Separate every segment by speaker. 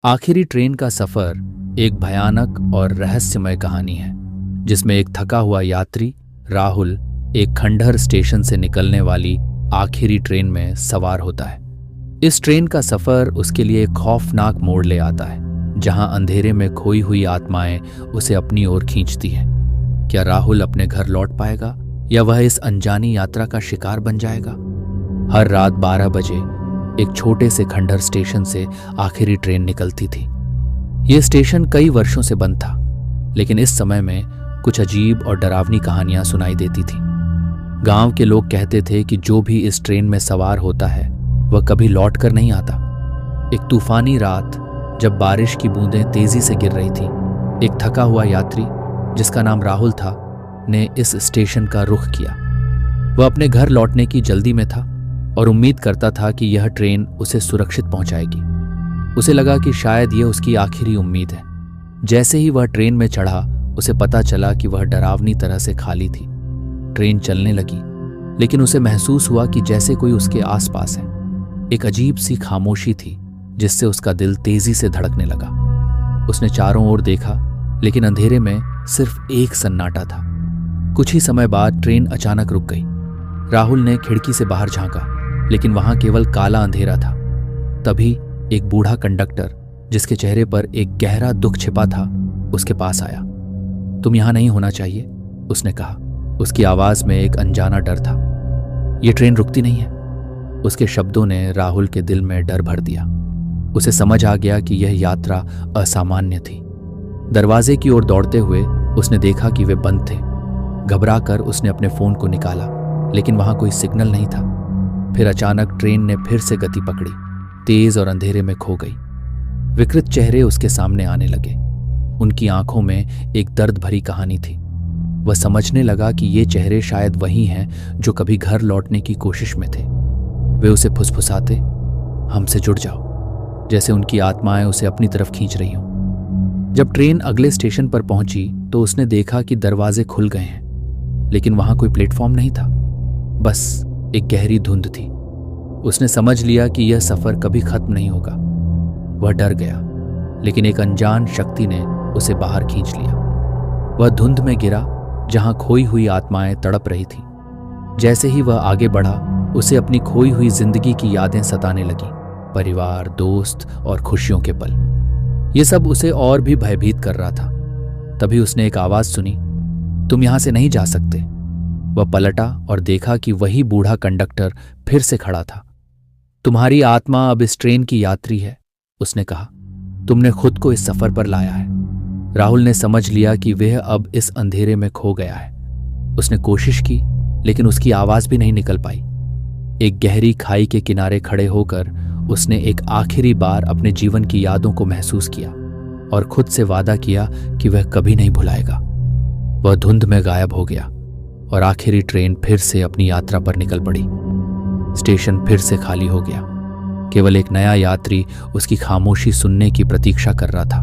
Speaker 1: आखिरी ट्रेन का सफर एक भयानक और रहस्यमय कहानी है जिसमें एक थका हुआ यात्री राहुल एक खंडहर स्टेशन से निकलने वाली आखिरी ट्रेन में सवार होता है। इस ट्रेन का सफर उसके लिए एक खौफनाक मोड़ ले आता है जहां अंधेरे में खोई हुई आत्माएं उसे अपनी ओर खींचती हैं। क्या राहुल अपने घर लौट पाएगा या वह इस अनजानी यात्रा का शिकार बन जाएगा? हर रात 12 बजे एक छोटे से खंडहर स्टेशन से आखिरी ट्रेन निकलती थी। यह स्टेशन कई वर्षों से बंद था, लेकिन इस समय में कुछ अजीब और डरावनी कहानियां सुनाई देती थी। गांव के लोग कहते थे कि जो भी इस ट्रेन में सवार होता है वह कभी लौट कर नहीं आता। एक तूफानी रात जब बारिश की बूंदें तेजी से गिर रही थी, एक थका हुआ यात्री जिसका नाम राहुल था ने इस स्टेशन का रुख किया। वह अपने घर लौटने की जल्दी में था और उम्मीद करता था कि यह ट्रेन उसे सुरक्षित पहुंचाएगी। उसे लगा कि शायद यह उसकी आखिरी उम्मीद है। जैसे ही वह ट्रेन में चढ़ा, उसे पता चला कि वह डरावनी तरह से खाली थी। ट्रेन चलने लगी, लेकिन उसे महसूस हुआ कि जैसे कोई उसके आसपास है। एक अजीब सी खामोशी थी जिससे उसका दिल तेजी से धड़कने लगा। उसने चारों ओर देखा, लेकिन अंधेरे में सिर्फ एक सन्नाटा था। कुछ ही समय बाद ट्रेन अचानक रुक गई। राहुल ने खिड़की से बाहर झांका, लेकिन वहां केवल काला अंधेरा था। तभी एक बूढ़ा कंडक्टर जिसके चेहरे पर एक गहरा दुख छिपा था उसके पास आया। तुम यहां नहीं होना चाहिए, उसने कहा। उसकी आवाज में एक अनजाना डर था। यह ट्रेन रुकती नहीं है। उसके शब्दों ने राहुल के दिल में डर भर दिया। उसे समझ आ गया कि यह यात्रा असामान्य थी। दरवाजे की ओर दौड़ते हुए उसने देखा कि वे बंद थे। घबराकर उसने अपने फोन को निकाला, लेकिन वहां कोई सिग्नल नहीं था। फिर अचानक ट्रेन ने फिर से गति पकड़ी, तेज और अंधेरे में खो गई। विकृत चेहरे उसके सामने आने लगे। उनकी आंखों में एक दर्द भरी कहानी थी। वह समझने लगा कि ये चेहरे शायद वही हैं जो कभी घर लौटने की कोशिश में थे। वे उसे फुसफुसाते, हमसे जुड़ जाओ, जैसे उनकी आत्माएं उसे अपनी तरफ खींच रही हों। जब ट्रेन अगले स्टेशन पर पहुंची तो उसने देखा कि दरवाजे खुल गए हैं, लेकिन वहां कोई प्लेटफॉर्म नहीं था, बस एक गहरी धुंध थी। उसने समझ लिया कि यह सफर कभी खत्म नहीं होगा। वह डर गया, लेकिन एक अनजान शक्ति ने उसे बाहर खींच लिया। वह धुंध में गिरा जहां खोई हुई आत्माएं तड़प रही थी। जैसे ही वह आगे बढ़ा, उसे अपनी खोई हुई जिंदगी की यादें सताने लगी। परिवार, दोस्त और खुशियों के पल, ये सब उसे और भी भयभीत कर रहा था। तभी उसने एक आवाज सुनी, तुम यहां से नहीं जा सकते। वह पलटा और देखा कि वही बूढ़ा कंडक्टर फिर से खड़ा था। तुम्हारी आत्मा अब इस ट्रेन की यात्री है, उसने कहा। तुमने खुद को इस सफर पर लाया है। राहुल ने समझ लिया कि वह अब इस अंधेरे में खो गया है। उसने कोशिश की, लेकिन उसकी आवाज भी नहीं निकल पाई। एक गहरी खाई के किनारे खड़े होकर उसने एक आखिरी बार अपने जीवन की यादों को महसूस किया और खुद से वादा किया कि वह कभी नहीं भुलाएगा। वह धुंध में गायब हो गया और आखिरी ट्रेन फिर से अपनी यात्रा पर निकल पड़ी। स्टेशन फिर से खाली हो गया। केवल एक नया यात्री उसकी खामोशी सुनने की प्रतीक्षा कर रहा था,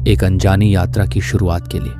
Speaker 1: एक अनजानी यात्रा की शुरुआत के लिए।